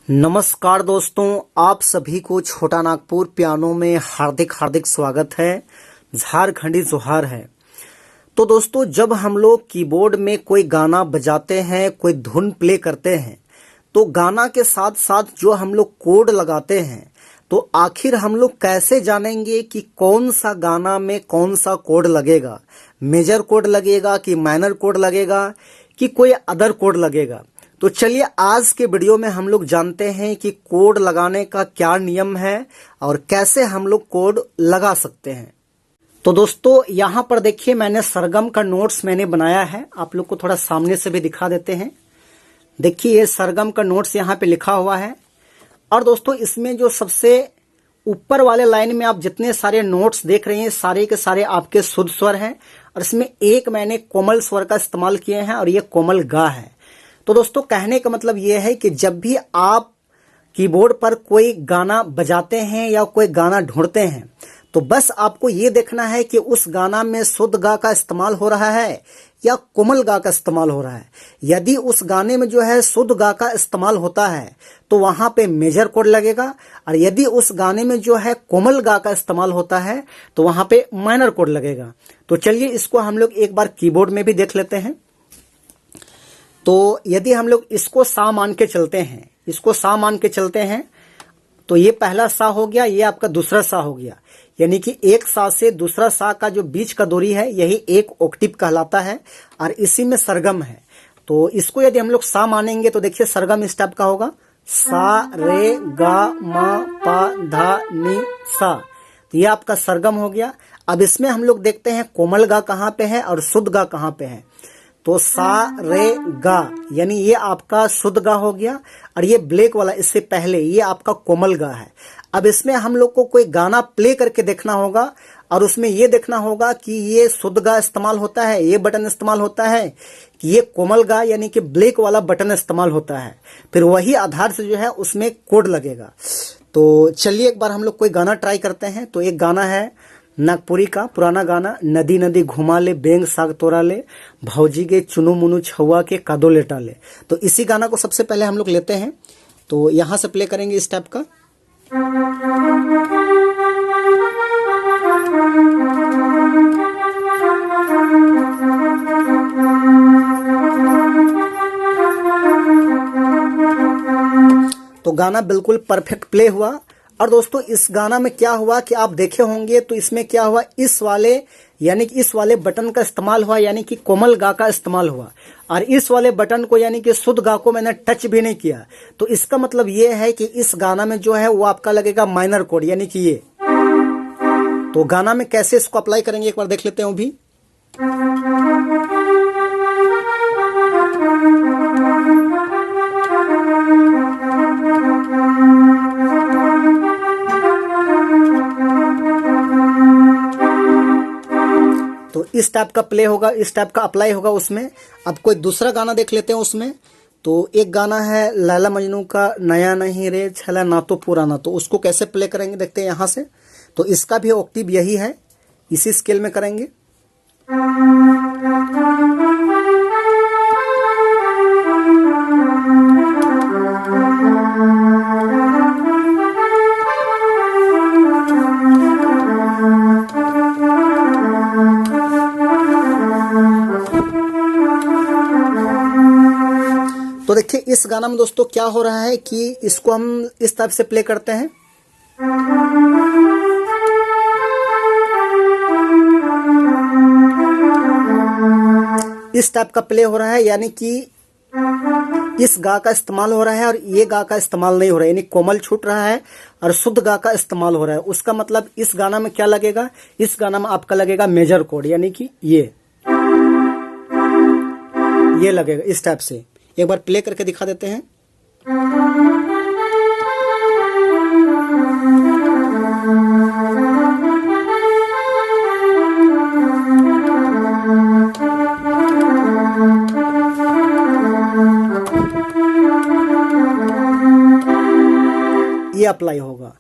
नमस्कार दोस्तों, आप सभी को छोटा नागपुर पियानो में हार्दिक हार्दिक स्वागत है। झारखंडी जोहार है। तो दोस्तों, जब हम लोग कीबोर्ड में कोई गाना बजाते हैं, कोई धुन प्ले करते हैं, तो गाना के साथ साथ जो हम लोग कोड लगाते हैं, तो आखिर हम लोग कैसे जानेंगे कि कौन सा गाना में कौन सा कोड लगेगा? मेजर कोड लगेगा कि माइनर कोड लगेगा कि कोई अदर कोड लगेगा? तो चलिए आज के वीडियो में हम लोग जानते हैं कि कोड लगाने का क्या नियम है और कैसे हम लोग कोड लगा सकते हैं। तो दोस्तों, यहाँ पर देखिए, मैंने सरगम का नोट्स मैंने बनाया है। आप लोग को थोड़ा सामने से भी दिखा देते हैं। देखिए, ये सरगम का नोट्स यहाँ पे लिखा हुआ है। और दोस्तों, इसमें जो सबसे ऊपर वाले लाइन में आप जितने सारे नोट्स देख रहे हैं, सारे के सारे आपके शुद्ध स्वर हैं। और इसमें एक मैंने कोमल स्वर का इस्तेमाल किए हैं और ये कोमल गा है। तो दोस्तों, कहने का मतलब ये है कि जब भी आप कीबोर्ड पर कोई गाना बजाते हैं या कोई गाना ढूंढते हैं, तो बस आपको ये देखना है कि उस गाना में शुद्ध गा का इस्तेमाल हो रहा है या कोमल गा का इस्तेमाल हो रहा है। यदि उस गाने में जो है शुद्ध गा का इस्तेमाल होता है तो वहां पे मेजर कोड लगेगा, और यदि उस गाने में जो है कोमल गा का इस्तेमाल होता है तो वहां पे माइनर कोड लगेगा। तो चलिए इसको हम लोग एक बार कीबोर्ड में भी देख लेते हैं। तो यदि हम लोग इसको सा मान के चलते हैं, तो ये पहला सा हो गया, ये आपका दूसरा सा हो गया। यानी कि एक सा से दूसरा सा का जो बीच का दूरी है, यही एक ऑक्टेव कहलाता है और इसी में सरगम है। तो इसको यदि हम लोग सा मानेंगे तो देखिए सरगम इस टाइप का होगा, सा रे गा मा पा धा नी सा। तो ये आपका सरगम हो गया। अब इसमें हम लोग देखते हैं कोमल गा कहाँ पे है और शुद्ध गा कहाँ पे है। तो सा रे गा यानी ये आपका शुद्ध गा हो गया, और ये ब्लैक वाला इससे पहले ये आपका कोमल गा है। अब इसमें हम लोग को कोई गाना प्ले करके देखना होगा और उसमें ये देखना होगा कि ये शुद्ध गा इस्तेमाल होता है, ये बटन इस्तेमाल होता है, कि ये कोमल गा यानी कि ब्लैक वाला बटन इस्तेमाल होता है। फिर वही आधार से जो है उसमें कोड लगेगा। तो चलिए एक बार हम लोग कोई गाना ट्राई करते हैं। तो एक गाना है नागपुरी का पुराना गाना, नदी नदी घुमा ले बेंग साग तोरा ले, भौजी के चुनु मुनु छुआ के कादो लेटा ले। तो इसी गाना को सबसे पहले हम लोग लेते हैं। तो यहां से प्ले करेंगे इस टाइप का। तो गाना बिल्कुल परफेक्ट प्ले हुआ। और दोस्तों, इस गाना में क्या हुआ कि आप देखे होंगे, तो इसमें क्या हुआ, इस वाले बटन का इस्तेमाल हुआ, यानी कि कोमल गा का इस्तेमाल हुआ। और इस वाले बटन को यानी कि शुद्ध गा को मैंने टच भी नहीं किया। तो इसका मतलब ये है कि इस गाना में जो है वो आपका लगेगा माइनर कोड, यानी कि ये। तो गाना में कैसे इसको अप्लाई करेंगे एक बार देख लेते हैं भी। तो इस टाइप का प्ले होगा, इस टाइप का अप्लाई होगा उसमें। अब कोई दूसरा गाना देख लेते हैं उसमें। तो एक गाना है लैला मजनू का, नया नहीं रे छला ना तो पुराना। तो उसको कैसे प्ले करेंगे देखते हैं यहाँ से। तो इसका भी ऑक्टेव यही है, इसी स्केल में करेंगे। तो देखिए इस गाना में दोस्तों क्या हो रहा है कि इसको हम इस टाइप से प्ले करते हैं। इस टाइप का प्ले हो रहा है, यानी कि इस गा का इस्तेमाल हो रहा है और ये गा का इस्तेमाल नहीं हो रहा है, यानी कोमल छूट रहा है और शुद्ध गा का इस्तेमाल हो रहा है। उसका मतलब इस गाना में क्या लगेगा, इस गाना में आपका लगेगा मेजर कोड, यानी कि ये लगेगा इस टाइप से। एक बार प्ले करके दिखा देते हैं। ये अप्लाई होगा।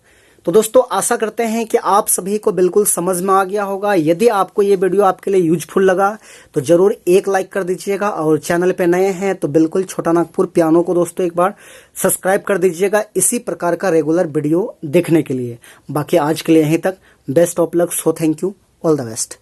तो दोस्तों आशा करते हैं कि आप सभी को बिल्कुल समझ में आ गया होगा। यदि आपको ये वीडियो आपके लिए यूजफुल लगा तो जरूर एक लाइक कर दीजिएगा, और चैनल पे नए हैं तो बिल्कुल छोटा नागपुर पियानो को दोस्तों एक बार सब्सक्राइब कर दीजिएगा इसी प्रकार का रेगुलर वीडियो देखने के लिए। बाकी आज के लिए यहीं तक। Best of luck. So thank you. All the best.